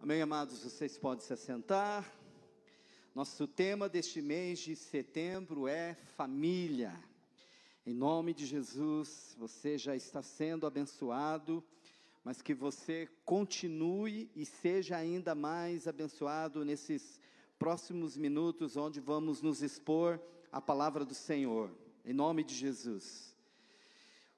Amém, amados, vocês podem se assentar. Nosso tema deste mês de setembro é família. Em nome de Jesus, você já está sendo abençoado, mas que você continue e seja ainda mais abençoado nesses próximos minutos, onde vamos nos expor à palavra do Senhor, em nome de Jesus.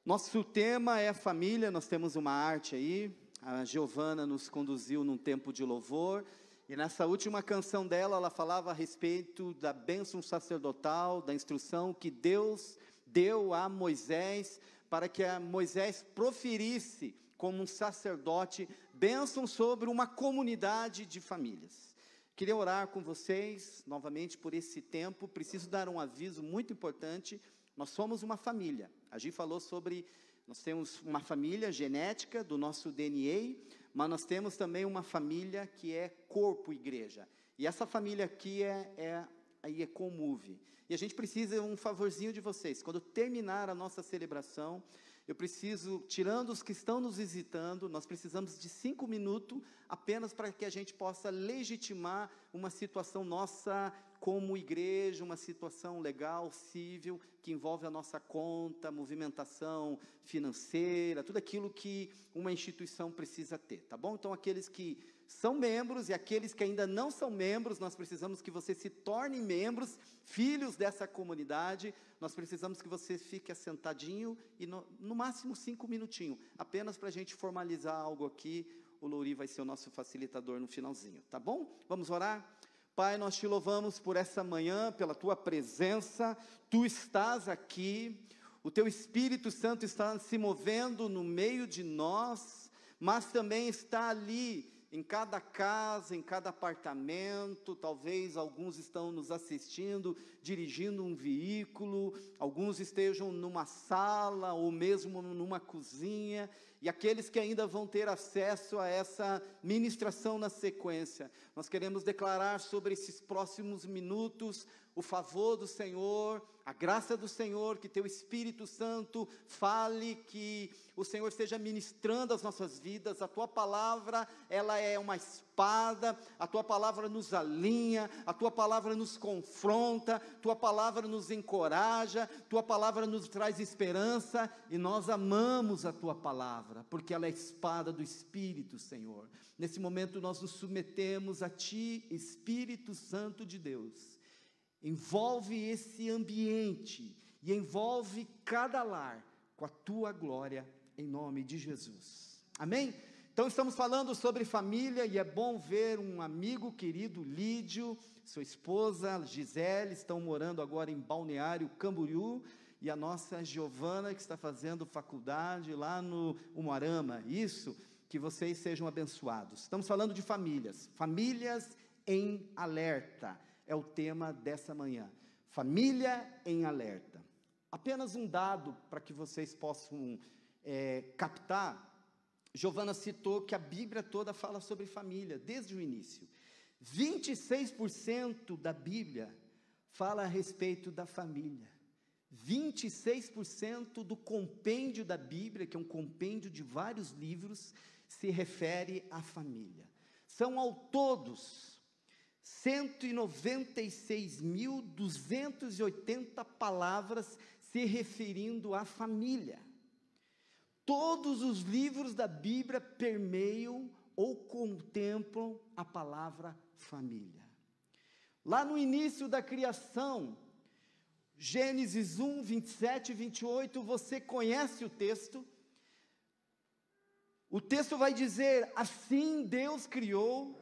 Nosso tema é família. Nós temos uma arte aí, a Giovana nos conduziu num tempo de louvor, e nessa última canção dela, ela falava a respeito da bênção sacerdotal, da instrução que Deus deu a Moisés, para que Moisés proferisse, como um sacerdote, bênção sobre uma comunidade de famílias. Queria orar com vocês, novamente, por esse tempo. Preciso dar um aviso muito importante. Nós somos uma família. A Gi falou sobre, nós temos uma família genética do nosso DNA, mas nós temos também uma família que é corpo igreja. E essa família aqui é Comove. E a gente precisa um favorzinho de vocês. Quando terminar a nossa celebração, eu preciso, tirando os que estão nos visitando, nós precisamos de 5 minutos, apenas para que a gente possa legitimar uma situação nossa como igreja, uma situação legal, civil, que envolve a nossa conta, movimentação financeira, tudo aquilo que uma instituição precisa ter, tá bom? Então, aqueles que são membros e aqueles que ainda não são membros, nós precisamos que você se torne membros, filhos dessa comunidade. Nós precisamos que você fique assentadinho e no máximo 5 minutinhos, apenas para a gente formalizar algo aqui. O Louri vai ser o nosso facilitador no finalzinho, tá bom? Vamos orar? Pai, nós te louvamos por essa manhã, pela tua presença. Tu estás aqui, o teu Espírito Santo está se movendo no meio de nós, mas também está ali em cada casa, em cada apartamento. Talvez alguns estão nos assistindo, dirigindo um veículo, alguns estejam numa sala, ou mesmo numa cozinha, e aqueles que ainda vão ter acesso a essa ministração na sequência, nós queremos declarar sobre esses próximos minutos o favor do Senhor, a graça do Senhor, que teu Espírito Santo fale, que o Senhor esteja ministrando as nossas vidas. A tua palavra, ela é uma espada, a tua palavra nos alinha, a tua palavra nos confronta, tua palavra nos encoraja, tua palavra nos traz esperança, e nós amamos a tua palavra, porque ela é a espada do Espírito, Senhor. Nesse momento nós nos submetemos a ti, Espírito Santo de Deus. Envolve esse ambiente e envolve cada lar com a tua glória, em nome de Jesus. Amém? Então estamos falando sobre família, e é bom ver um amigo querido, Lídio, sua esposa Gisele, estão morando agora em Balneário Camboriú, e a nossa Giovana, que está fazendo faculdade lá no Umuarama. Isso, que vocês sejam abençoados. Estamos falando de famílias, famílias em alerta. É o tema dessa manhã, família em alerta. Apenas um dado para que vocês possam captar. Giovana citou que a Bíblia toda fala sobre família, desde o início. 26% da Bíblia fala a respeito da família. 26% do compêndio da Bíblia, que é um compêndio de vários livros, se refere à família. São ao todos 196.280 palavras se referindo à família. Todos os livros da Bíblia permeiam ou contemplam a palavra família. Lá no início da criação, Gênesis 1, 27 e 28, você conhece o texto. O texto vai dizer: assim Deus criou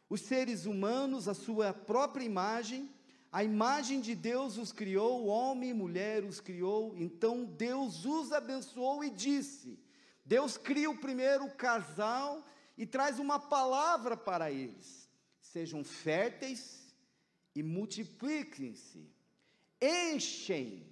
os seres humanos, a sua própria imagem, a imagem de Deus os criou, homem e mulher os criou. Então Deus os abençoou e disse, Deus cria o primeiro casal e traz uma palavra para eles: sejam férteis e multipliquem-se, enchem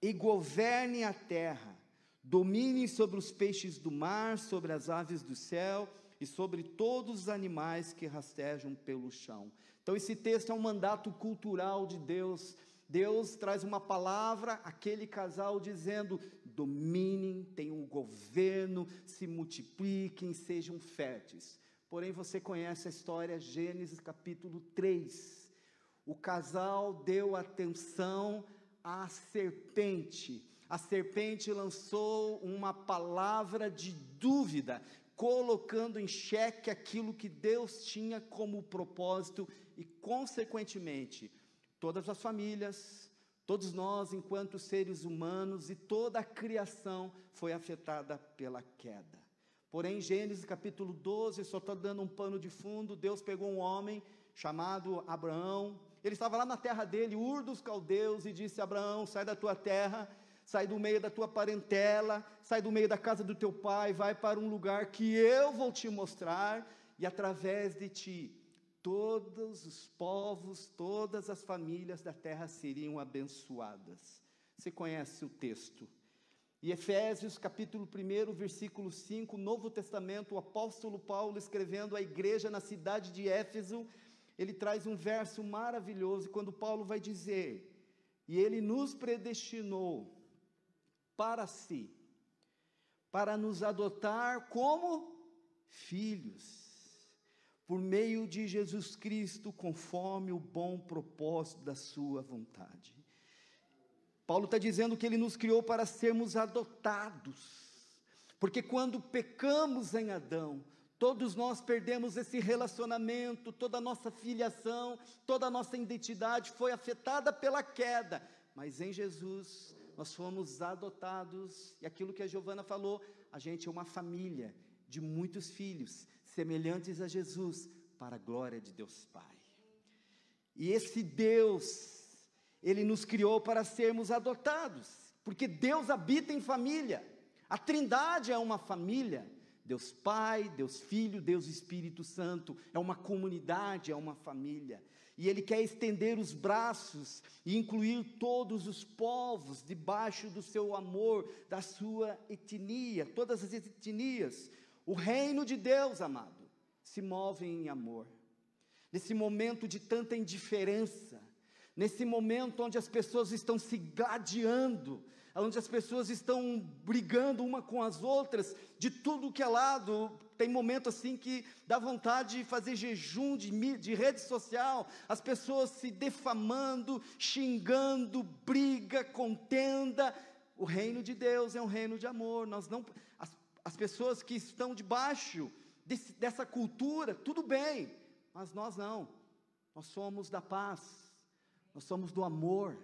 e governem a terra, dominem sobre os peixes do mar, sobre as aves do céu, e sobre todos os animais que rastejam pelo chão. Então esse texto é um mandato cultural de Deus. Deus traz uma palavra àquele casal dizendo: dominem, tenham um governo, se multipliquem, sejam férteis. Porém, você conhece a história, Gênesis capítulo 3. O casal deu atenção à serpente. A serpente lançou uma palavra de dúvida, colocando em xeque aquilo que Deus tinha como propósito e, consequentemente, todas as famílias, todos nós, enquanto seres humanos, e toda a criação foi afetada pela queda. Porém, Gênesis capítulo 12, só estou dando um pano de fundo, Deus pegou um homem chamado Abraão, ele estava lá na terra dele, Ur dos Caldeus, e disse: Abraão, sai da tua terra, sai do meio da tua parentela, sai do meio da casa do teu pai, vai para um lugar que eu vou te mostrar, e através de ti, todos os povos, todas as famílias da terra seriam abençoadas. Você conhece o texto. E Efésios capítulo 1, versículo 5, Novo Testamento, o apóstolo Paulo escrevendo à igreja na cidade de Éfeso, ele traz um verso maravilhoso, quando Paulo vai dizer: e ele nos predestinou para si, para nos adotar como filhos, por meio de Jesus Cristo, conforme o bom propósito da sua vontade. Paulo está dizendo que ele nos criou para sermos adotados, porque quando pecamos em Adão, todos nós perdemos esse relacionamento, toda a nossa filiação, toda a nossa identidade foi afetada pela queda, mas em Jesus nós fomos adotados, e aquilo que a Giovana falou, a gente é uma família de muitos filhos, semelhantes a Jesus, para a glória de Deus Pai. E esse Deus, Ele nos criou para sermos adotados, porque Deus habita em família, a Trindade é uma família, Deus Pai, Deus Filho, Deus Espírito Santo, é uma comunidade, é uma família, e Ele quer estender os braços, e incluir todos os povos, debaixo do seu amor, da sua etnia, todas as etnias. O reino de Deus, amado, se move em amor, nesse momento de tanta indiferença, nesse momento onde as pessoas estão se gladiando, onde as pessoas estão brigando uma com as outras, de tudo que é lado, tem momento assim que dá vontade de fazer jejum de rede social, as pessoas se defamando, xingando, briga, contenda. O reino de Deus é um reino de amor, as pessoas que estão debaixo dessa cultura, tudo bem, mas nós não, nós somos da paz, nós somos do amor,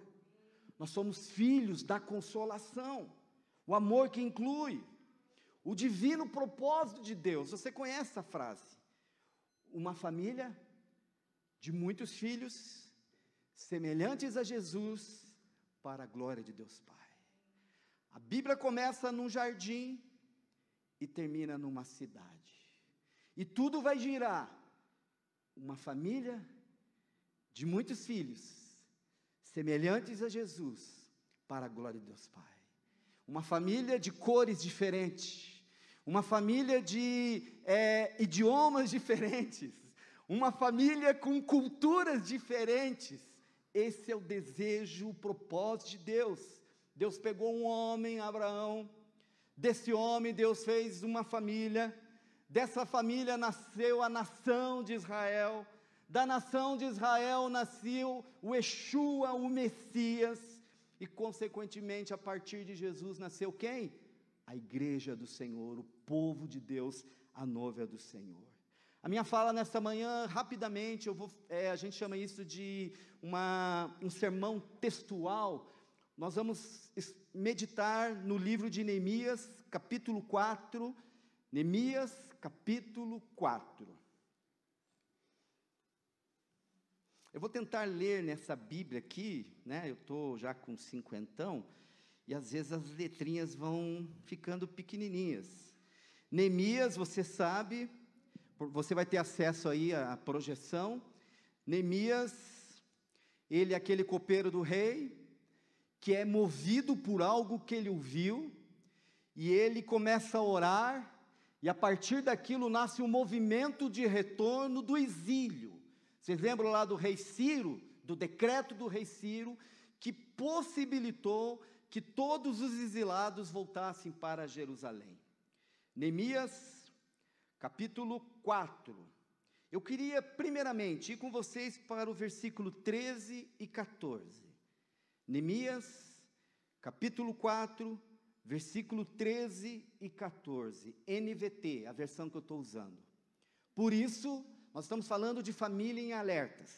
nós somos filhos da consolação, o amor que inclui o divino propósito de Deus. Você conhece essa frase? Uma família de muitos filhos, semelhantes a Jesus, para a glória de Deus Pai. A Bíblia começa num jardim e termina numa cidade, e tudo vai girar, uma família de muitos filhos, semelhantes a Jesus, para a glória de Deus Pai. Uma família de cores diferentes, uma família de idiomas diferentes, uma família com culturas diferentes. Esse é o desejo, o propósito de Deus. Deus pegou um homem, Abraão, desse homem Deus fez uma família, dessa família nasceu a nação de Israel, da nação de Israel nasceu o Yeshua, o Messias, e consequentemente a partir de Jesus nasceu quem? A igreja do Senhor, o povo de Deus, a noiva do Senhor. A minha fala nesta manhã, rapidamente, a gente chama isso de um sermão textual. Nós vamos meditar no livro de Neemias, capítulo 4, Neemias, capítulo 4. Eu vou tentar ler nessa Bíblia aqui, né? Eu estou já com 50, e às vezes as letrinhas vão ficando pequenininhas. Neemias, você sabe, você vai ter acesso aí à projeção. Neemias, ele é aquele copeiro do rei, que é movido por algo que ele ouviu, e ele começa a orar, e a partir daquilo nasce um movimento de retorno do exílio. Vocês lembram lá do rei Ciro, do decreto do rei Ciro, que possibilitou que todos os exilados voltassem para Jerusalém. Neemias, capítulo 4. Eu queria, primeiramente, ir com vocês para o versículo 13 e 14. Neemias, capítulo 4, versículo 13 e 14. NVT, a versão que eu estou usando. Por isso, nós estamos falando de família em alertas.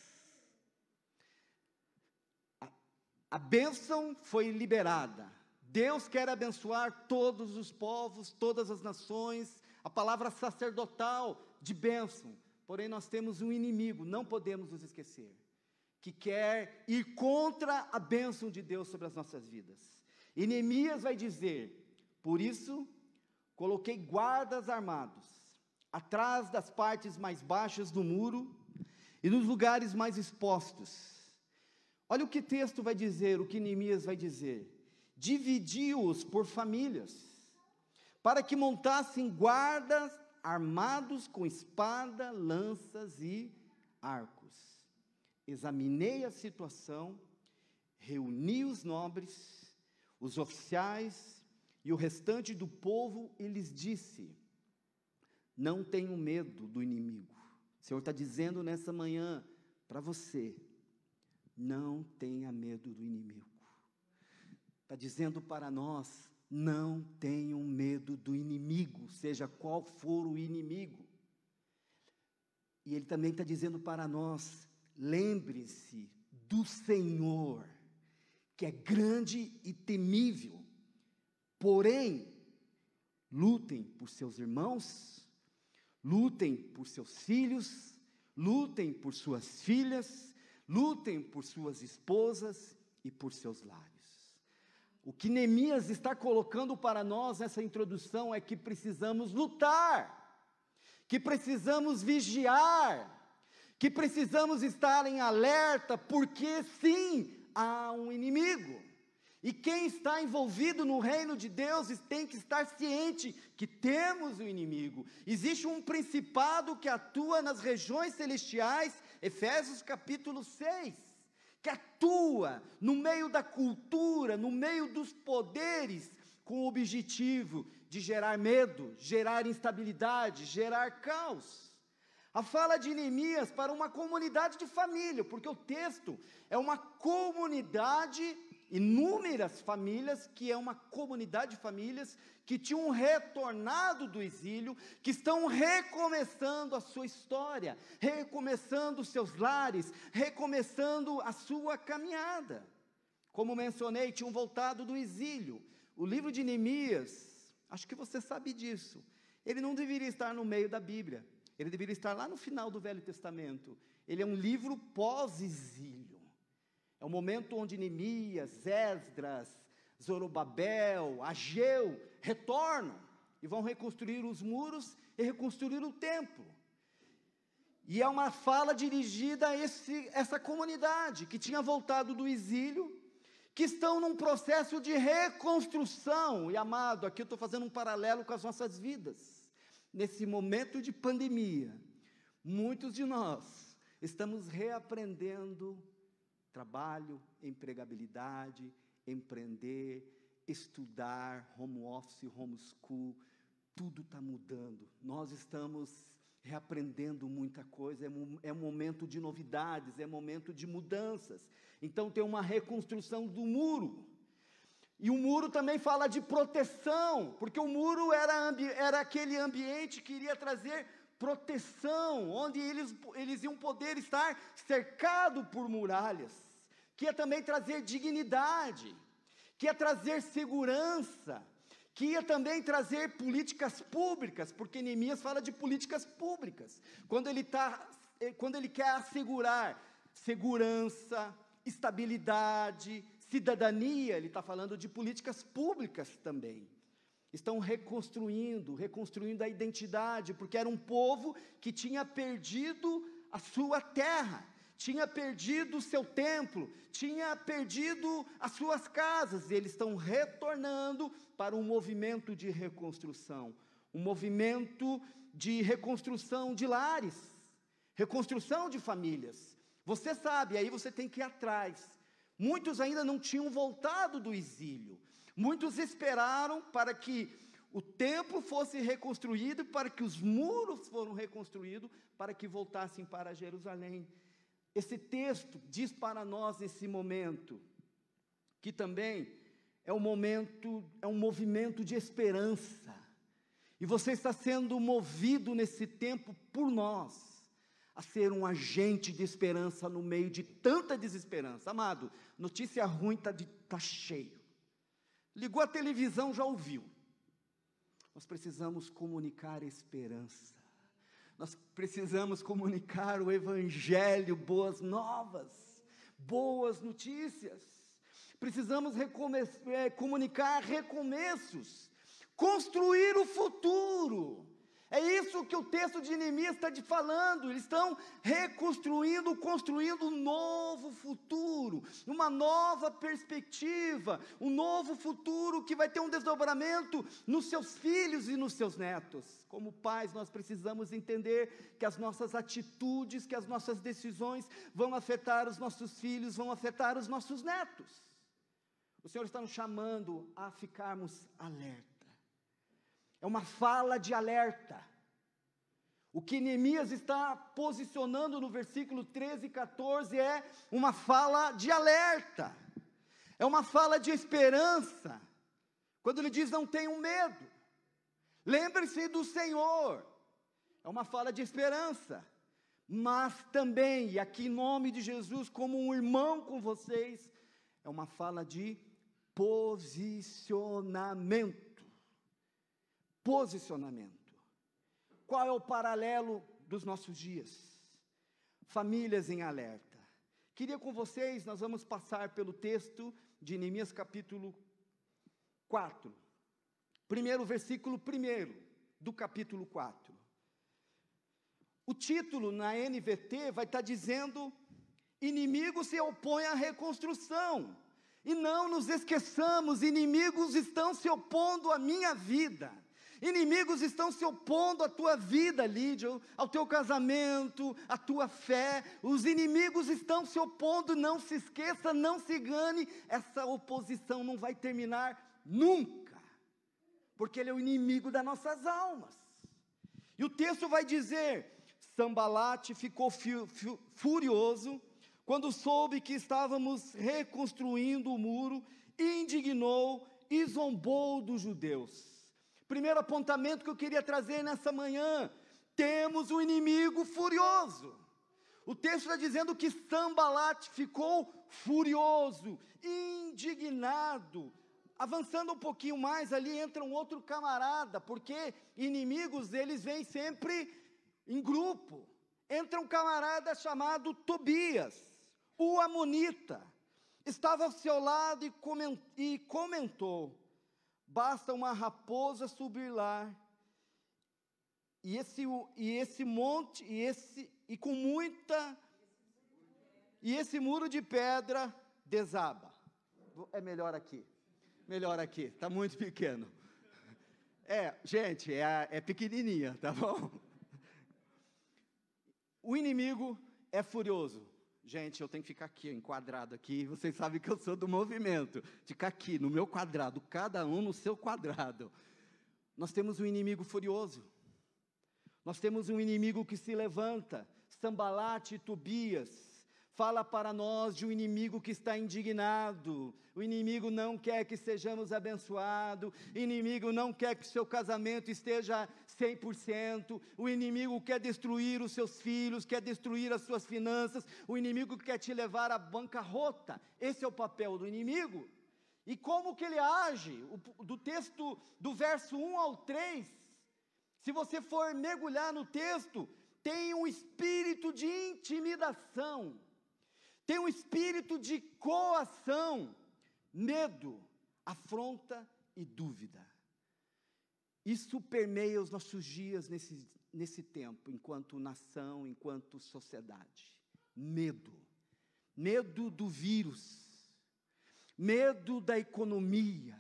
A bênção foi liberada. Deus quer abençoar todos os povos, todas as nações, a palavra sacerdotal de bênção. Porém, nós temos um inimigo, não podemos nos esquecer, que quer ir contra a bênção de Deus sobre as nossas vidas. E Neemias vai dizer: por isso, coloquei guardas armados, atrás das partes mais baixas do muro, e nos lugares mais expostos. Olha o que o texto vai dizer, o que Neemias vai dizer: dividi-os por famílias, para que montassem guardas armados com espada, lanças e arcos. Examinei a situação, reuni os nobres, os oficiais e o restante do povo e lhes disse: não tenham medo do inimigo. O Senhor está dizendo nessa manhã para você: não tenha medo do inimigo. Está dizendo para nós: não tenham medo do inimigo, seja qual for o inimigo. E Ele também está dizendo para nós: lembre-se do Senhor, que é grande e temível. Porém, lutem por seus irmãos, lutem por seus filhos, lutem por suas filhas, lutem por suas esposas e por seus lares. O que Neemias está colocando para nós nessa introdução é que precisamos lutar, que precisamos vigiar, que precisamos estar em alerta, porque sim, há um inimigo. E quem está envolvido no reino de Deus tem que estar ciente que temos um inimigo. Existe um principado que atua nas regiões celestiais, Efésios capítulo 6, que atua no meio da cultura, no meio dos poderes, com o objetivo de gerar medo, gerar instabilidade, gerar caos. A fala de Neemias para uma comunidade de família, porque o texto é uma comunidade, inúmeras famílias, que é uma comunidade de famílias que tinham retornado do exílio, que estão recomeçando a sua história, recomeçando os seus lares, recomeçando a sua caminhada. Como mencionei, tinham voltado do exílio. O livro de Neemias, acho que você sabe disso, ele não deveria estar no meio da Bíblia, ele deveria estar lá no final do Velho Testamento. Ele é um livro pós-exílio. É o momento onde Neemias, Esdras, Zorobabel, Ageu retornam e vão reconstruir os muros e reconstruir o templo. E é uma fala dirigida a essa comunidade que tinha voltado do exílio, que estão num processo de reconstrução. E amado, aqui eu estou fazendo um paralelo com as nossas vidas. Nesse momento de pandemia, muitos de nós estamos reaprendendo trabalho, empregabilidade, empreender, estudar, home office, homeschool, tudo está mudando. Nós estamos reaprendendo muita coisa, é um momento de novidades, é um momento de mudanças. Então tem uma reconstrução do muro. E o muro também fala de proteção, porque o muro era aquele ambiente que iria trazer proteção, onde eles iam poder estar cercados por muralhas, que ia também trazer dignidade, que ia trazer segurança, que ia também trazer políticas públicas, porque Neemias fala de políticas públicas, quando ele quer assegurar segurança, estabilidade, cidadania, ele está falando de políticas públicas também. Estão reconstruindo a identidade, porque era um povo que tinha perdido a sua terra, tinha perdido o seu templo, tinha perdido as suas casas, e eles estão retornando para um movimento de reconstrução, um movimento de reconstrução de lares, reconstrução de famílias. Você sabe, aí você tem que ir atrás. Muitos ainda não tinham voltado do exílio, muitos esperaram para que o templo fosse reconstruído, para que os muros foram reconstruídos, para que voltassem para Jerusalém. Esse texto diz para nós nesse momento, que também é um movimento de esperança, e você está sendo movido nesse tempo por nós, a ser um agente de esperança no meio de tanta desesperança. Amado, notícia ruim está cheio, ligou a televisão, já ouviu. Nós precisamos comunicar esperança, nós precisamos comunicar o evangelho, boas novas, boas notícias, precisamos comunicar recomeços, construir o futuro. É isso que o texto de Neemias está falando. Eles estão reconstruindo, construindo um novo futuro, uma nova perspectiva, um novo futuro que vai ter um desdobramento nos seus filhos e nos seus netos. Como pais, nós precisamos entender que as nossas atitudes, que as nossas decisões vão afetar os nossos filhos, vão afetar os nossos netos. O Senhor está nos chamando a ficarmos alerta. É uma fala de alerta. O que Neemias está posicionando no versículo 13 e 14 é uma fala de alerta, é uma fala de esperança, quando ele diz: não tenham medo, lembre-se do Senhor. É uma fala de esperança, mas também, e aqui em nome de Jesus, como um irmão com vocês, é uma fala de posicionamento. Posicionamento. Qual é o paralelo dos nossos dias? Famílias em alerta. Queria com vocês, nós vamos passar pelo texto de Neemias capítulo 4. Primeiro versículo 1 do capítulo 4. O título na NVT vai estar dizendo: inimigos se opõem à reconstrução. E não nos esqueçamos, inimigos estão se opondo à minha vida. Inimigos estão se opondo à tua vida, Lídia, ao teu casamento, à tua fé. Os inimigos estão se opondo, não se esqueça, não se engane, essa oposição não vai terminar nunca, porque ele é o inimigo das nossas almas. E o texto vai dizer: Sambalate ficou furioso, quando soube que estávamos reconstruindo o muro, indignou e zombou dos judeus. Primeiro apontamento que eu queria trazer nessa manhã: temos um inimigo furioso. O texto está dizendo que Sambalate ficou furioso, indignado. Avançando um pouquinho mais, ali entra um outro camarada, porque inimigos eles vêm sempre em grupo. Entra um camarada chamado Tobias, o amonita, estava ao seu lado e comentou: basta uma raposa subir lá, e esse monte, e esse muro de pedra desaba. É melhor aqui, está muito pequeno. Gente, é pequenininha, tá bom? O inimigo é furioso. Gente, eu tenho que ficar aqui, enquadrado aqui. Vocês sabem que eu sou do movimento. Ficar aqui, no meu quadrado, cada um no seu quadrado. Nós temos um inimigo furioso. Nós temos um inimigo que se levanta. Sambalate e Tobias fala para nós de um inimigo que está indignado. O inimigo não quer que sejamos abençoados. O inimigo não quer que o seu casamento esteja 100%. O inimigo quer destruir os seus filhos, quer destruir as suas finanças. O inimigo quer te levar à bancarrota. Esse é o papel do inimigo. E como que ele age? Do texto, do verso 1 ao 3, se você for mergulhar no texto, tem um espírito de intimidação, tem um espírito de coação, medo, afronta e dúvida. Isso permeia os nossos dias nesse tempo, enquanto nação, enquanto sociedade. Medo do vírus, medo da economia,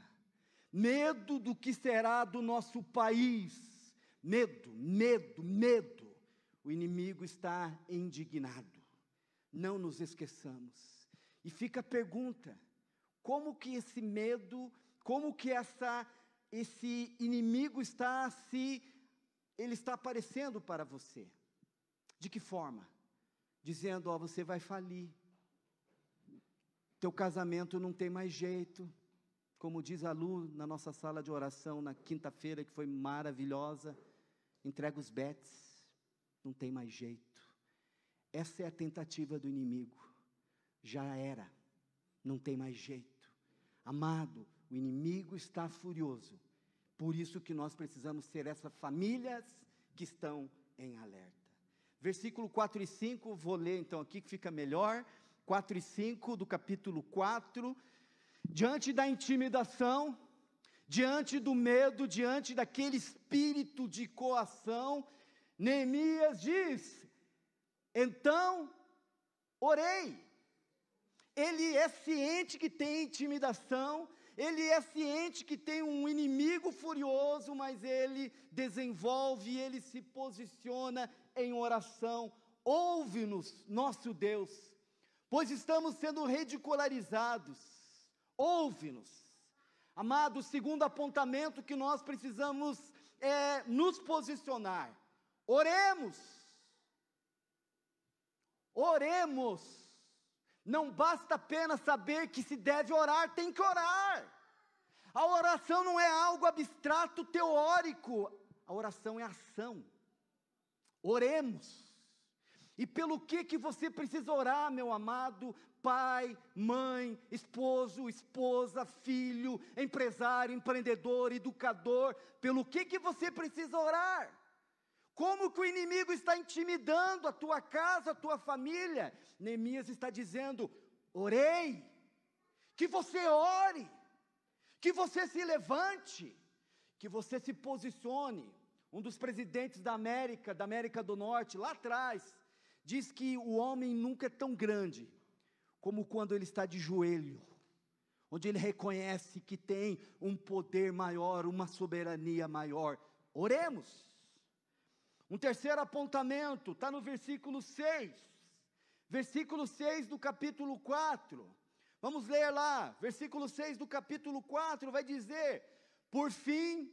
medo do que será do nosso país, medo. O inimigo está indignado, não nos esqueçamos. E fica a pergunta: como que esse medo, como que essa esse inimigo ele está aparecendo para você. De que forma? Dizendo, você vai falir, teu casamento não tem mais jeito, como diz a Lu na nossa sala de oração na quinta-feira, que foi maravilhosa, entrega os bets, não tem mais jeito. Essa é a tentativa do inimigo, já era, não tem mais jeito. Amado, o inimigo está furioso, por isso que nós precisamos ser essas famílias que estão em alerta. Versículo 4 e 5, vou ler então aqui que fica melhor, 4 e 5 do capítulo 4, diante da intimidação, diante do medo, diante daquele espírito de coação, Neemias diz, então, orei. Ele é ciente que tem intimidação, ele é ciente que tem um inimigo furioso, mas ele desenvolve, ele se posiciona em oração. Ouve-nos, nosso Deus, pois estamos sendo ridicularizados. Ouve-nos. Amado, o segundo apontamento que nós precisamos é nos posicionar. Oremos. Oremos. Não basta apenas saber que se deve orar, tem que orar. A oração não é algo abstrato, teórico. A oração é ação. Oremos. E pelo que você precisa orar, meu amado? Pai, mãe, esposo, esposa, filho, empresário, empreendedor, educador. Pelo que você precisa orar? Como que o inimigo está intimidando a tua casa, a tua família? Neemias está dizendo, orei, que você ore, que você se levante, que você se posicione. Um dos presidentes da América do Norte, lá atrás, diz que o homem nunca é tão grande, como quando ele está de joelho, onde ele reconhece que tem um poder maior, uma soberania maior. Oremos. Um terceiro apontamento, está no versículo 6, versículo 6 do capítulo 4, vamos ler lá, versículo 6 do capítulo 4, vai dizer, por fim,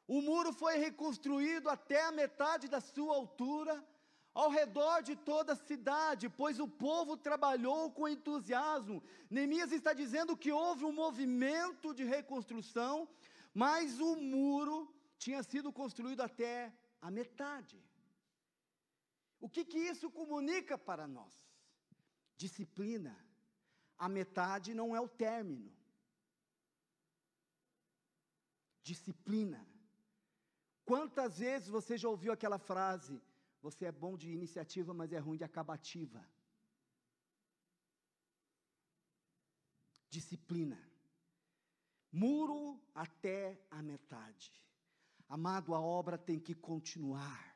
o muro foi reconstruído até a metade da sua altura, ao redor de toda a cidade, pois o povo trabalhou com entusiasmo. Neemias está dizendo que houve um movimento de reconstrução, mas o muro tinha sido construído até a metade. O que isso comunica para nós? Disciplina. A metade não é o término. Disciplina. Quantas vezes você já ouviu aquela frase, você é bom de iniciativa, mas é ruim de acabativa? Disciplina. Muro até a metade. Amado, a obra tem que continuar.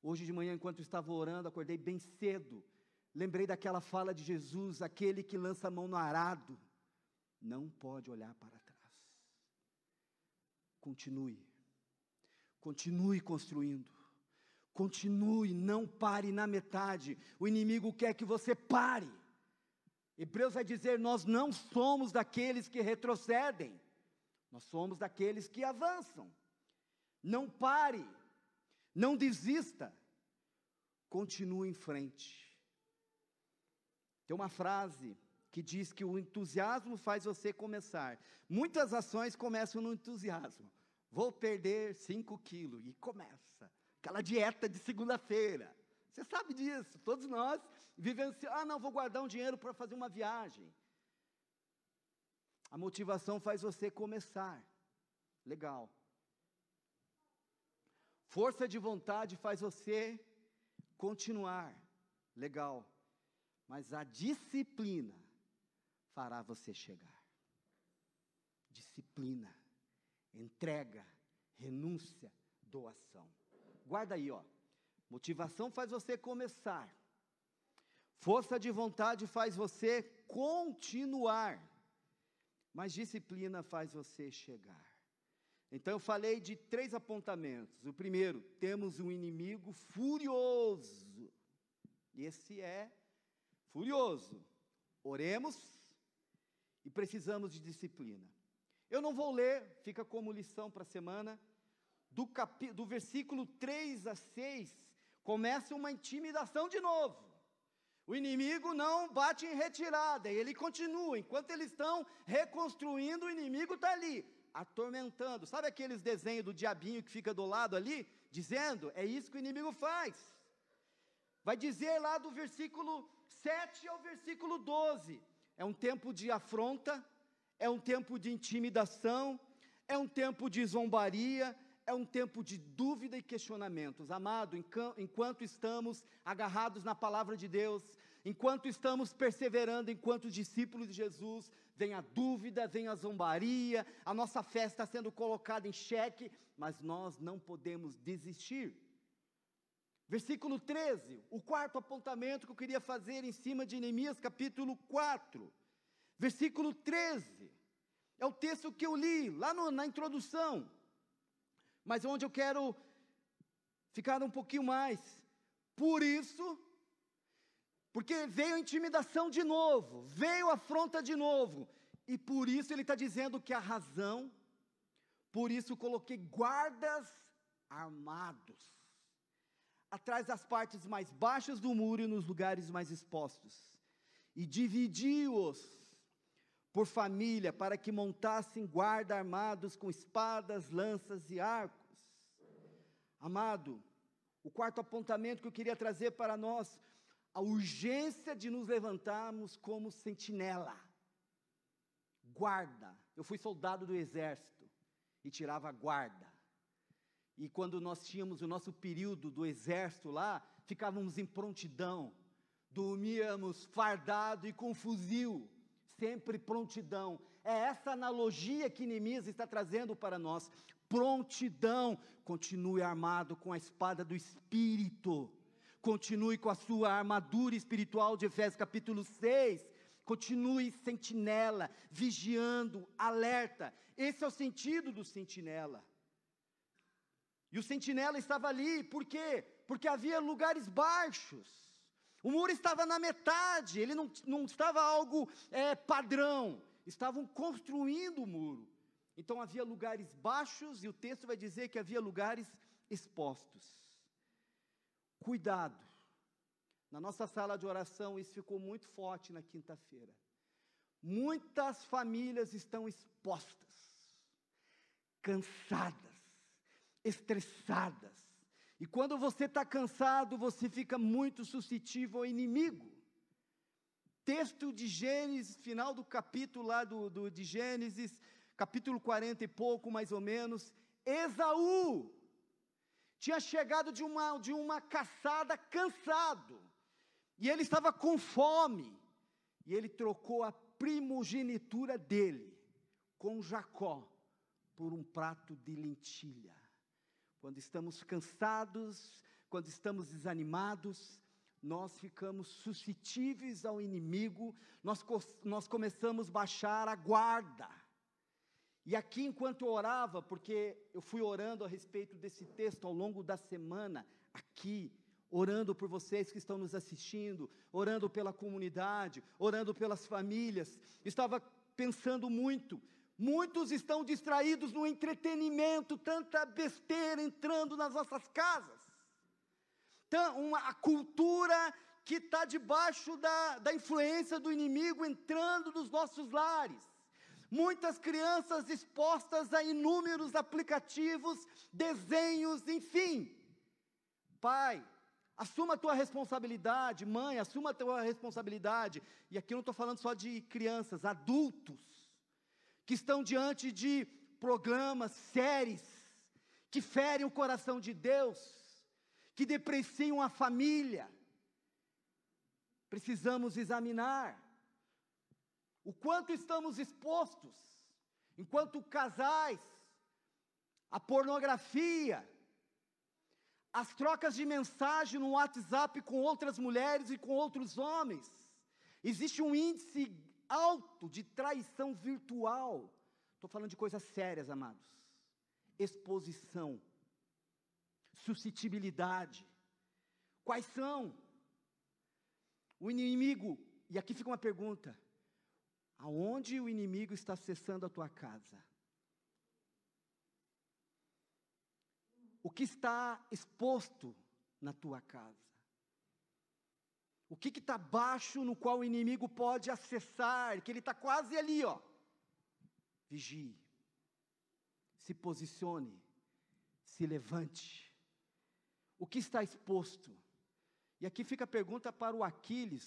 Hoje de manhã, enquanto estava orando, acordei bem cedo, lembrei daquela fala de Jesus, aquele que lança a mão no arado, não pode olhar para trás. Continue construindo, continue, não pare na metade, o inimigo quer que você pare. Hebreus vai dizer, nós não somos daqueles que retrocedem, nós somos daqueles que avançam. Não pare, não desista, continue em frente. Tem uma frase que diz que o entusiasmo faz você começar. Muitas ações começam no entusiasmo. Vou perder 5 quilos, e começa, aquela dieta de segunda-feira. Você sabe disso, todos nós vivenciamos, não, vou guardar um dinheiro para fazer uma viagem. A motivação faz você começar, legal. Força de vontade faz você continuar, legal, mas a disciplina fará você chegar. Disciplina, entrega, renúncia, doação. Guarda aí, motivação faz você começar, força de vontade faz você continuar, mas disciplina faz você chegar. Então eu falei de 3 apontamentos. O primeiro, temos um inimigo furioso. Esse é furioso. Oremos e precisamos de disciplina. Eu não vou ler, fica como lição para a semana. Do versículo 3 a 6, começa uma intimidação de novo. O inimigo não bate em retirada, ele continua. Enquanto eles estão reconstruindo, o inimigo está ali, atormentando. Sabe aqueles desenhos do diabinho que fica do lado ali? Dizendo, é isso que o inimigo faz. Vai dizer lá do versículo 7 ao versículo 12. É um tempo de afronta, é um tempo de intimidação, é um tempo de zombaria, é um tempo de dúvida e questionamentos. Amado, enquanto estamos agarrados na palavra de Deus, enquanto estamos perseverando enquanto discípulos de Jesus, vem a dúvida, vem a zombaria, a nossa fé está sendo colocada em xeque, mas nós não podemos desistir. Versículo 13, o quarto apontamento que eu queria fazer em cima de Neemias capítulo 4, versículo 13, é o texto que eu li lá na introdução, mas onde eu quero ficar um pouquinho mais. Por isso, porque veio a intimidação de novo, veio a afronta de novo, e por isso ele está dizendo que a razão, por isso coloquei guardas armados, atrás das partes mais baixas do muro e nos lugares mais expostos, e dividi-os por família, para que montassem guarda armados com espadas, lanças e arcos. Amado, o quarto apontamento que eu queria trazer para nós, a urgência de nos levantarmos como sentinela, guarda. Eu fui soldado do exército, e tirava a guarda, e quando nós tínhamos o nosso período do exército lá, ficávamos em prontidão, dormíamos fardado e com fuzil, sempre prontidão. É essa analogia que Neemias está trazendo para nós, prontidão. Continue armado com a espada do Espírito, continue com a sua armadura espiritual de Efésios capítulo 6, continue sentinela, vigiando, alerta. Esse é o sentido do sentinela. E o sentinela estava ali, por quê? Porque havia lugares baixos, o muro estava na metade, ele não estava algo padrão, estavam construindo o muro, então havia lugares baixos, e o texto vai dizer que havia lugares expostos. Cuidado, na nossa sala de oração, isso ficou muito forte na quinta-feira, muitas famílias estão expostas, cansadas, estressadas, e quando você está cansado, você fica muito suscetível ao inimigo. Texto de Gênesis, final do capítulo lá de Gênesis, capítulo 40 e pouco mais ou menos, Esaú tinha chegado de uma caçada cansado, e ele estava com fome, e ele trocou a primogenitura dele com Jacó, por um prato de lentilha. Quando estamos cansados, quando estamos desanimados, nós ficamos suscetíveis ao inimigo, nós começamos a baixar a guarda. E aqui, enquanto eu orava, porque eu fui orando a respeito desse texto ao longo da semana, aqui, orando por vocês que estão nos assistindo, orando pela comunidade, orando pelas famílias, estava pensando muito. Muitos estão distraídos no entretenimento, tanta besteira entrando nas nossas casas, a cultura que está debaixo da influência do inimigo entrando nos nossos lares, muitas crianças expostas a inúmeros aplicativos, desenhos, enfim. Pai, assuma a tua responsabilidade, mãe, assuma a tua responsabilidade, e aqui eu não estou falando só de crianças, adultos, que estão diante de programas, séries, que ferem o coração de Deus, que depreciam a família. Precisamos examinar o quanto estamos expostos, enquanto casais, à pornografia, às trocas de mensagem no WhatsApp com outras mulheres e com outros homens. Existe um índice alto de traição virtual. Estou falando de coisas sérias, amados. Exposição, suscetibilidade. Quais são? O inimigo, e aqui fica uma pergunta: aonde o inimigo está acessando a tua casa? o que está exposto na tua casa? O que está baixo, no qual o inimigo pode acessar, que ele está quase ali, ó. Vigie, se posicione, se levante. O que está exposto? E aqui fica a pergunta para o Aquiles: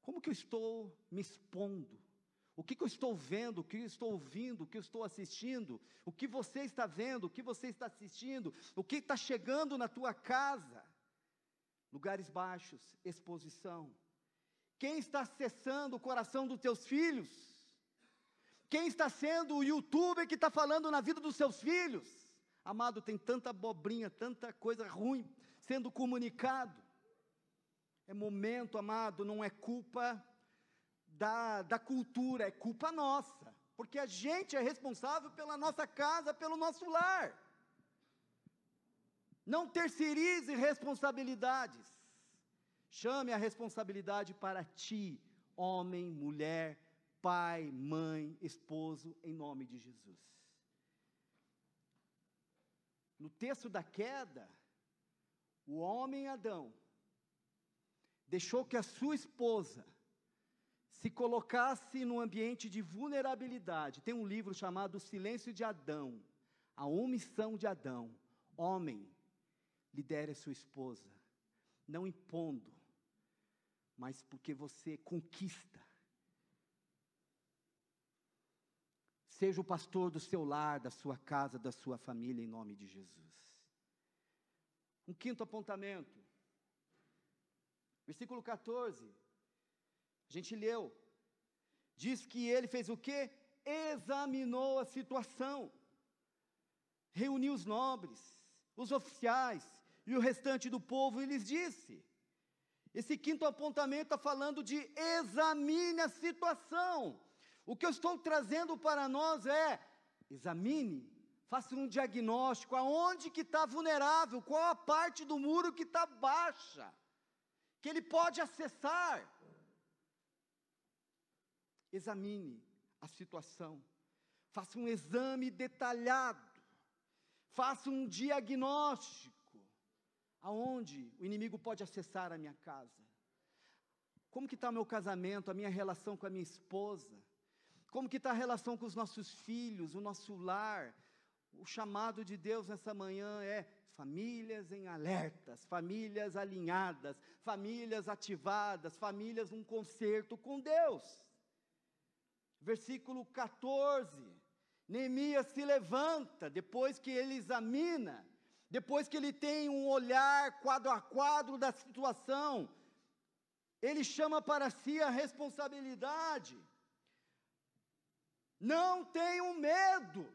como que eu estou me expondo? O que eu estou vendo, o que eu estou ouvindo, o que eu estou assistindo? O que você está vendo, o que você está assistindo? O que está chegando na tua casa? Lugares baixos, exposição. Quem está acessando o coração dos teus filhos? Quem está sendo o youtuber que está falando na vida dos seus filhos? Amado, tem tanta abobrinha, tanta coisa ruim sendo comunicado. É momento, amado, não é culpa da cultura, é culpa nossa. Porque a gente é responsável pela nossa casa, pelo nosso lar. Não terceirize responsabilidades. Chame a responsabilidade para ti, homem, mulher, pai, mãe, esposo, em nome de Jesus. No texto da queda, o homem Adão deixou que a sua esposa se colocasse num ambiente de vulnerabilidade. Tem um livro chamado O Silêncio de Adão, a omissão de Adão. Homem, lidere a sua esposa, não impondo, mas porque você conquista. Seja o pastor do seu lar, da sua casa, da sua família, em nome de Jesus. Um quinto apontamento, versículo 14, a gente leu, diz que ele fez o quê? Examinou a situação, reuniu os nobres, os oficiais e o restante do povo e lhes disse. Esse quinto apontamento está falando de examine a situação. O que eu estou trazendo para nós é, examine, faça um diagnóstico, aonde que está vulnerável, qual a parte do muro que está baixa, que ele pode acessar. Examine a situação, faça um exame detalhado, faça um diagnóstico, aonde o inimigo pode acessar a minha casa. Como que está o meu casamento, a minha relação com a minha esposa? Como que está a relação com os nossos filhos, o nosso lar? O chamado de Deus nessa manhã é famílias em alertas, famílias alinhadas, famílias ativadas, famílias num concerto com Deus. Versículo 14, Neemias se levanta, depois que ele examina, depois que ele tem um olhar quadro a quadro da situação, ele chama para si a responsabilidade. Não tenham medo.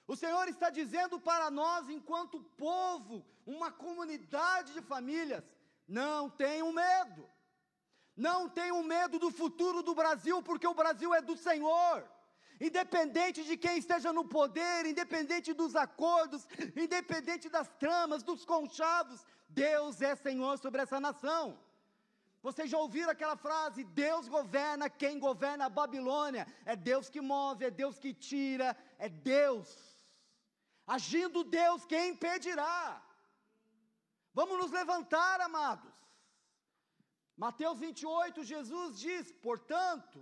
O Senhor está dizendo para nós, enquanto povo, uma comunidade de famílias, não tenham medo. Não tenham medo do futuro do Brasil, porque o Brasil é do Senhor. Independente de quem esteja no poder, independente dos acordos, independente das tramas, dos conchavos, Deus é Senhor sobre essa nação. Vocês já ouviram aquela frase, Deus governa, quem governa a Babilônia? É Deus que move, é Deus que tira, é Deus. Agindo Deus, quem impedirá? Vamos nos levantar, amados. Mateus 28, Jesus diz, portanto,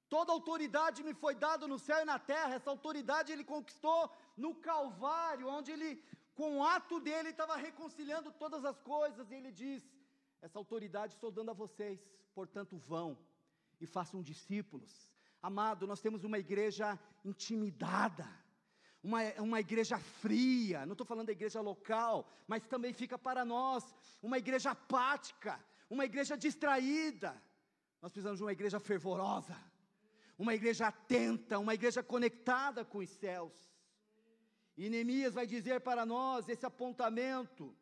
toda autoridade me foi dada no céu e na terra. Essa autoridade ele conquistou no Calvário, onde ele, com o ato dele, estava reconciliando todas as coisas, e ele diz, essa autoridade estou dando a vocês, portanto vão e façam discípulos. Amado, nós temos uma igreja intimidada, uma igreja fria, não estou falando da igreja local, mas também fica para nós, uma igreja apática, uma igreja distraída. Nós precisamos de uma igreja fervorosa, uma igreja atenta, uma igreja conectada com os céus. E Neemias vai dizer para nós esse apontamento,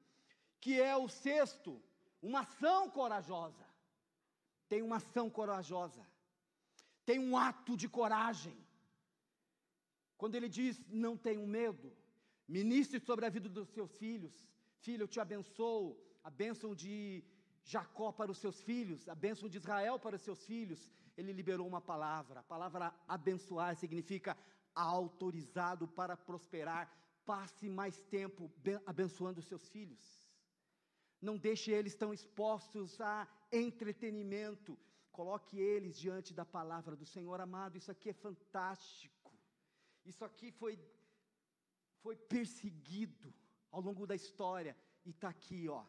que é o sexto, uma ação corajosa. Tem uma ação corajosa, tem um ato de coragem. Quando ele diz, não tenham medo, ministre sobre a vida dos seus filhos. Filho, eu te abençoo, a bênção de Jacó para os seus filhos, a bênção de Israel para os seus filhos. Ele liberou uma palavra, a palavra abençoar significa autorizado para prosperar, passe mais tempo abençoando os seus filhos. Não deixe eles tão expostos a entretenimento. Coloque eles diante da palavra do Senhor. Amado, isso aqui é fantástico. Isso aqui foi perseguido ao longo da história. E está aqui, ó,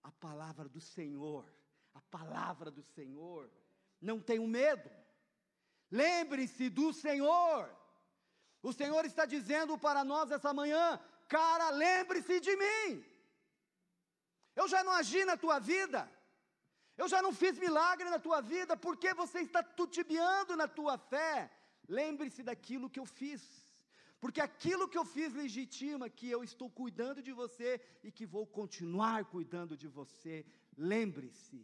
a palavra do Senhor. A palavra do Senhor. Não tenham medo. Lembre-se do Senhor. O Senhor está dizendo para nós essa manhã: cara, lembre-se de mim. Eu já não agi na tua vida. Eu já não fiz milagre na tua vida. Por que você está titubeando na tua fé? Lembre-se daquilo que eu fiz. Porque aquilo que eu fiz legitima que eu estou cuidando de você e que vou continuar cuidando de você. Lembre-se.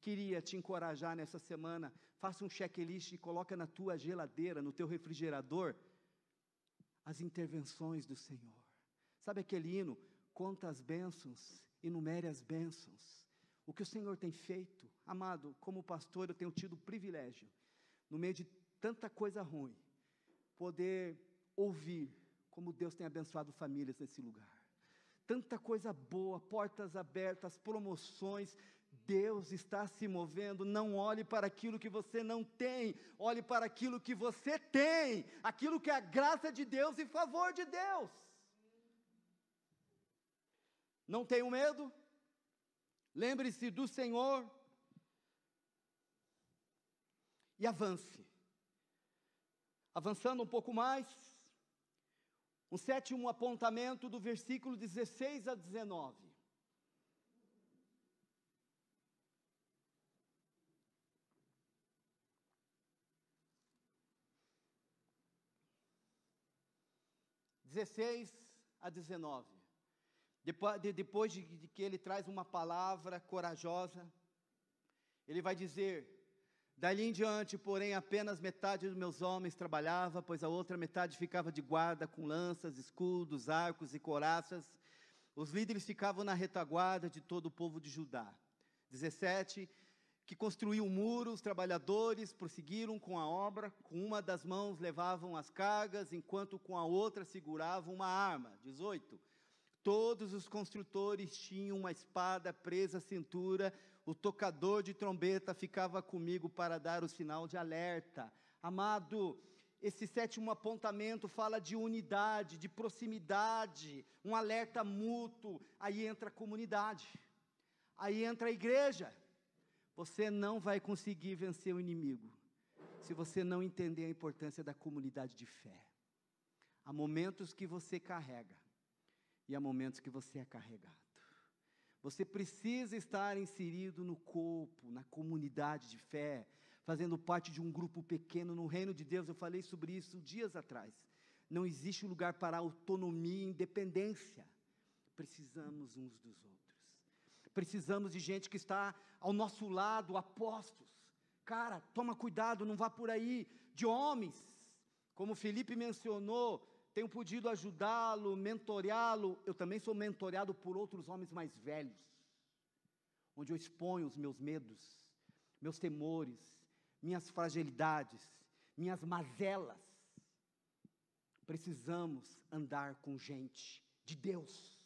Queria te encorajar nessa semana. Faça um checklist e coloca na tua geladeira, no teu refrigerador, as intervenções do Senhor. Sabe aquele hino? Conta as bênçãos, enumere as bênçãos. O que o Senhor tem feito, amado, como pastor, eu tenho tido o privilégio, no meio de tanta coisa ruim, poder ouvir como Deus tem abençoado famílias nesse lugar. Tanta coisa boa, portas abertas, promoções. Deus está se movendo. Não olhe para aquilo que você não tem, olhe para aquilo que você tem, aquilo que é a graça de Deus e favor de Deus. Não tenha medo, lembre-se do Senhor e avance. Avançando um pouco mais, um sétimo apontamento do versículo 16 a 19. a 19. Depois de que ele traz uma palavra corajosa, ele vai dizer: dali em diante, porém, apenas metade dos meus homens trabalhava, pois a outra metade ficava de guarda com lanças, escudos, arcos e couraças. Os líderes ficavam na retaguarda de todo o povo de Judá. 17, que construiu o muro, os trabalhadores prosseguiram com a obra, com uma das mãos levavam as cargas, enquanto com a outra seguravam uma arma. 18, todos os construtores tinham uma espada presa à cintura, o tocador de trombeta ficava comigo para dar o sinal de alerta. Amado, esse sétimo apontamento fala de unidade, de proximidade, um alerta mútuo. Aí entra a comunidade, aí entra a igreja. Você não vai conseguir vencer o inimigo se você não entender a importância da comunidade de fé. Há momentos que você carrega e há momentos que você é carregado. Você precisa estar inserido no corpo, na comunidade de fé, fazendo parte de um grupo pequeno no reino de Deus. Eu falei sobre isso dias atrás. Não existe lugar para autonomia e independência. Precisamos uns dos outros. Precisamos de gente que está ao nosso lado, apostos. Cara, toma cuidado, não vá por aí. De homens, como Felipe mencionou, tenho podido ajudá-lo, mentoreá-lo. Eu também sou mentoreado por outros homens mais velhos, onde eu exponho os meus medos, meus temores, minhas fragilidades, minhas mazelas. Precisamos andar com gente de Deus.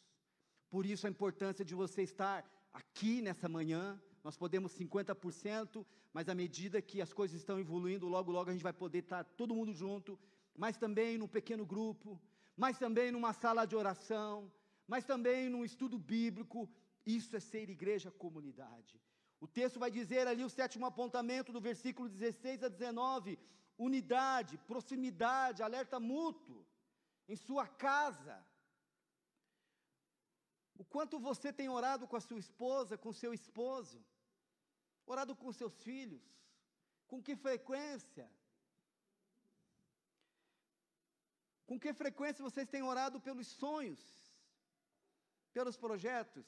Por isso a importância de você estar aqui nessa manhã. Nós podemos 50%, mas à medida que as coisas estão evoluindo, logo, logo a gente vai poder estar todo mundo junto, mas também num pequeno grupo, mas também numa sala de oração, mas também num estudo bíblico. Isso é ser igreja comunidade. O texto vai dizer ali, o sétimo apontamento do versículo 16 a 19, unidade, proximidade, alerta mútuo, em sua casa. O quanto você tem orado com a sua esposa, com o seu esposo, orado com seus filhos, com que frequência? Com que frequência vocês têm orado pelos sonhos, pelos projetos?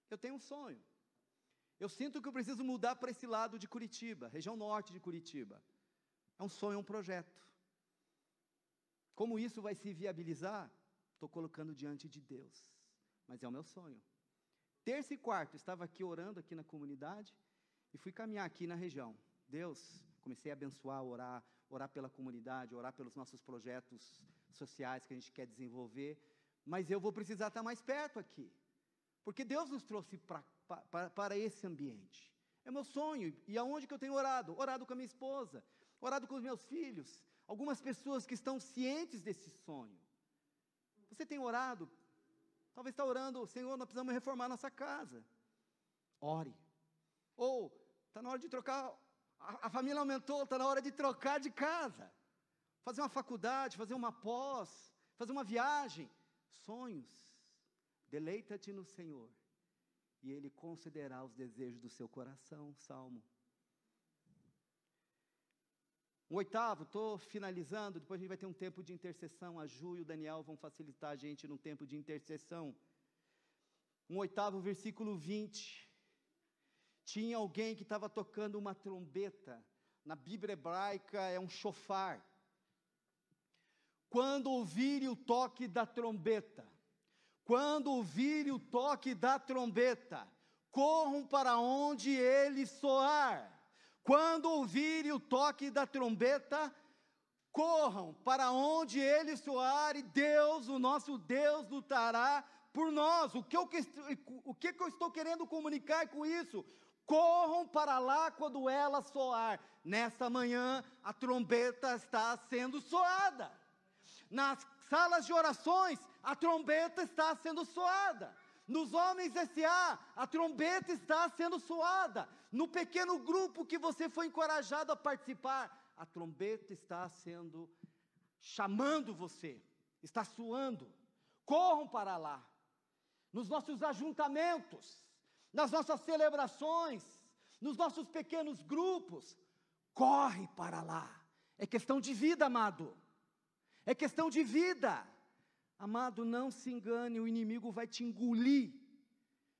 Eu tenho um sonho. Eu sinto que eu preciso mudar para esse lado de Curitiba, região norte de Curitiba. É um sonho, é um projeto. Como isso vai se viabilizar? Estou colocando diante de Deus. Mas é o meu sonho. Terça e quarta, estava aqui orando aqui na comunidade e fui caminhar aqui na região. Deus, comecei a abençoar, orar pela comunidade, orar pelos nossos projetos sociais que a gente quer desenvolver. mas eu vou precisar estar mais perto aqui, porque Deus nos trouxe para esse ambiente. É meu sonho. E aonde que eu tenho orado? Orado com a minha esposa, orado com os meus filhos, algumas pessoas que estão cientes desse sonho. Você tem orado? Talvez está orando: Senhor, nós precisamos reformar nossa casa. Ore. Ou, está na hora de trocar, a família aumentou, está na hora de trocar de casa, fazer uma faculdade, fazer uma pós, fazer uma viagem. Sonhos. Deleita-te no Senhor, e Ele concederá os desejos do seu coração. Salmo. Um oitavo, estou finalizando, depois a gente vai ter um tempo de intercessão. A Ju e o Daniel vão facilitar a gente num tempo de intercessão. Um oitavo, versículo 20. Tinha alguém que estava tocando uma trombeta. Na Bíblia hebraica é um shofar. Quando ouvirem o toque da trombeta, quando ouvirem o toque da trombeta, corram para onde ele soar. Quando ouvirem o toque da trombeta, corram para onde ele soar, e Deus, o nosso Deus, lutará por nós. O que eu estou querendo comunicar com isso? Corram para lá quando ela soar. Nesta manhã, a trombeta está sendo soada. Nas salas de orações, a trombeta está sendo soada. Nos Homens S.A., a trombeta está sendo soada. No pequeno grupo que você foi encorajado a participar, a trombeta está chamando você, está soando. Corram para lá. Nos nossos ajuntamentos, nas nossas celebrações, nos nossos pequenos grupos, corre para lá. É questão de vida, amado. É questão de vida. Amado, não se engane, o inimigo vai te engolir.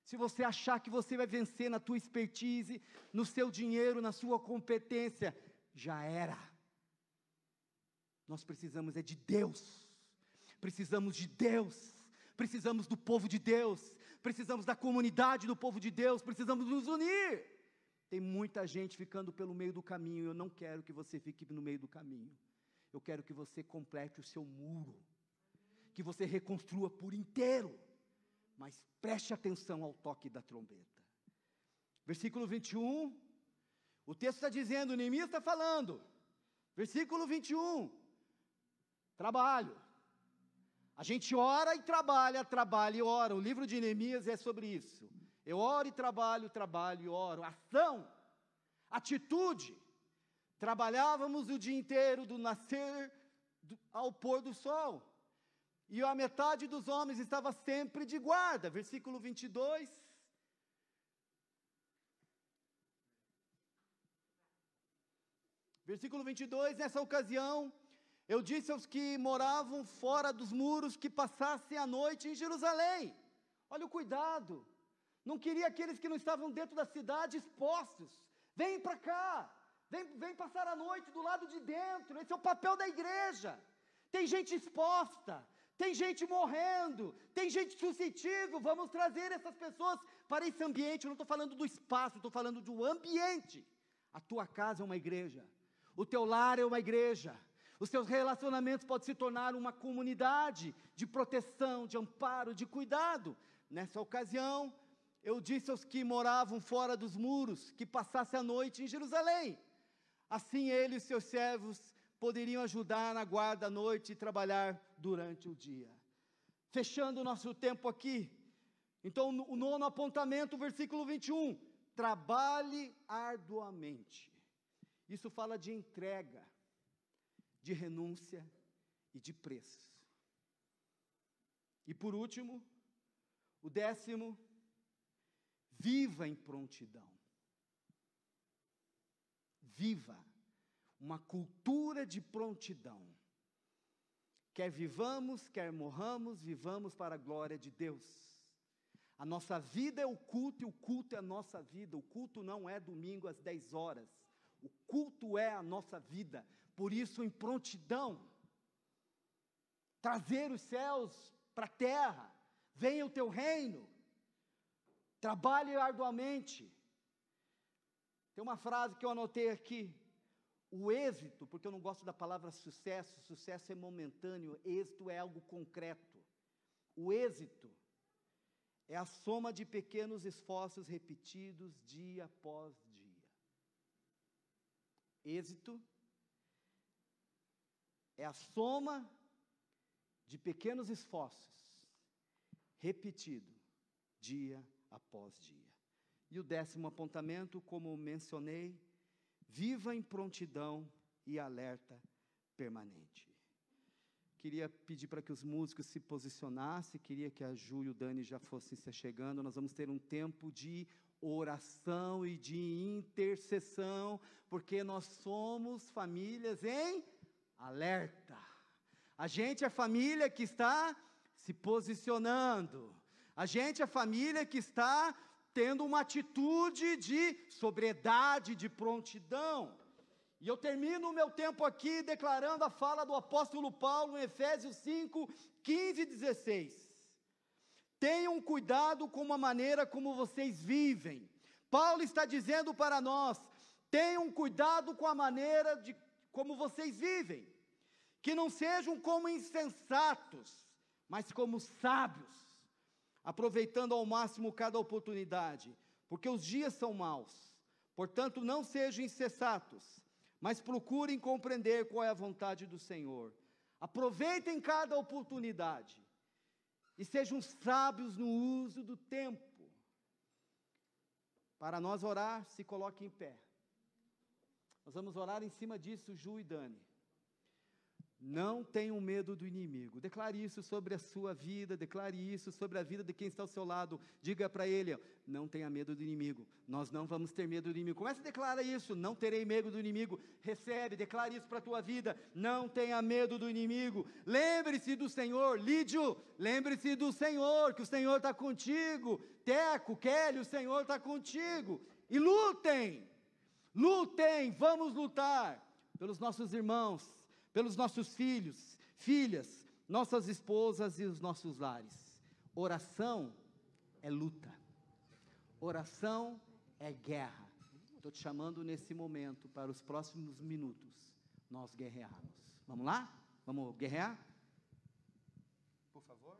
Se você achar que você vai vencer na tua expertise, no seu dinheiro, na sua competência, já era. Nós precisamos de Deus. Precisamos de Deus. Precisamos do povo de Deus. Precisamos da comunidade do povo de Deus. Precisamos nos unir. Tem muita gente ficando pelo meio do caminho. Eu não quero que você fique no meio do caminho. Eu quero que você complete o seu muro, que você reconstrua por inteiro, mas preste atenção ao toque da trombeta. Versículo 21, o texto está dizendo, Neemias está falando, versículo 21, trabalho. A gente ora e trabalha e ora. O livro de Neemias é sobre isso. Eu oro e trabalho e oro. Ação, atitude. Trabalhávamos o dia inteiro, do nascer ao pôr do sol. E a metade dos homens estava sempre de guarda. Versículo 22. Versículo 22, nessa ocasião, eu disse aos que moravam fora dos muros que passassem a noite em Jerusalém. Olha o cuidado. Não queria aqueles que não estavam dentro da cidade expostos. Vem para cá. Vem passar a noite do lado de dentro. Esse é o papel da igreja. Tem gente exposta, tem gente morrendo, tem gente suscetível. Vamos trazer essas pessoas para esse ambiente. Eu não estou falando do espaço, estou falando do ambiente. A tua casa é uma igreja, o teu lar é uma igreja, os teus relacionamentos podem se tornar uma comunidade de proteção, de amparo, de cuidado. Nessa ocasião, eu disse aos que moravam fora dos muros que passassem a noite em Jerusalém. Assim ele e seus servos poderiam ajudar na guarda à noite e trabalhar durante o dia. Fechando o nosso tempo aqui, então o nono apontamento, versículo 21, trabalhe arduamente. Isso fala de entrega, de renúncia e de preço. E por último, o 10º, viva em prontidão. Viva uma cultura de prontidão. Quer vivamos, quer morramos, vivamos para a glória de Deus. A nossa vida é o culto e o culto é a nossa vida. O culto não é domingo às 10 horas. O culto é a nossa vida. Por isso, em prontidão, trazer os céus para a terra. Venha o teu reino. Trabalhe arduamente. Tem uma frase que eu anotei aqui. O êxito, porque eu não gosto da palavra sucesso, sucesso é momentâneo, êxito é algo concreto. O êxito é a soma de pequenos esforços repetidos dia após dia. Êxito é a soma de pequenos esforços repetido dia após dia. E o 10º apontamento, como mencionei, viva em prontidão e alerta permanente. Queria pedir para que os músicos se posicionassem, queria que a Ju e o Dani já fossem se chegando. Nós vamos ter um tempo de oração e de intercessão, porque nós somos famílias em alerta. A gente é família que está se posicionando. A gente é família que está tendo uma atitude de sobriedade, de prontidão. E eu termino o meu tempo aqui declarando a fala do apóstolo Paulo em Efésios 5, 15 e 16. Tenham cuidado com a maneira como vocês vivem. Paulo está dizendo para nós, tenham cuidado com a maneira de como vocês vivem. Que não sejam como insensatos, mas como sábios, aproveitando ao máximo cada oportunidade, porque os dias são maus. Portanto, não sejam insensatos, mas procurem compreender qual é a vontade do Senhor. Aproveitem cada oportunidade e sejam sábios no uso do tempo. Para nós orar, se coloque em pé. Nós vamos orar em cima disso, Ju e Dani. Não tenham medo do inimigo. Declare isso sobre a sua vida, declare isso sobre a vida de quem está ao seu lado. Diga para ele, não tenha medo do inimigo. Nós não vamos ter medo do inimigo. Comece a declarar isso, não terei medo do inimigo. Recebe, declare isso para a tua vida. Não tenha medo do inimigo. Lembre-se do Senhor. Lídio, lembre-se do Senhor, que o Senhor está contigo. Teco, Kelly, o Senhor está contigo. E lutem, vamos lutar pelos nossos irmãos, pelos nossos filhos, filhas, nossas esposas e os nossos lares. Oração é luta. Oração é guerra. Estou te chamando nesse momento, para os próximos minutos, nós guerrearmos. Vamos lá? Vamos guerrear? Por favor.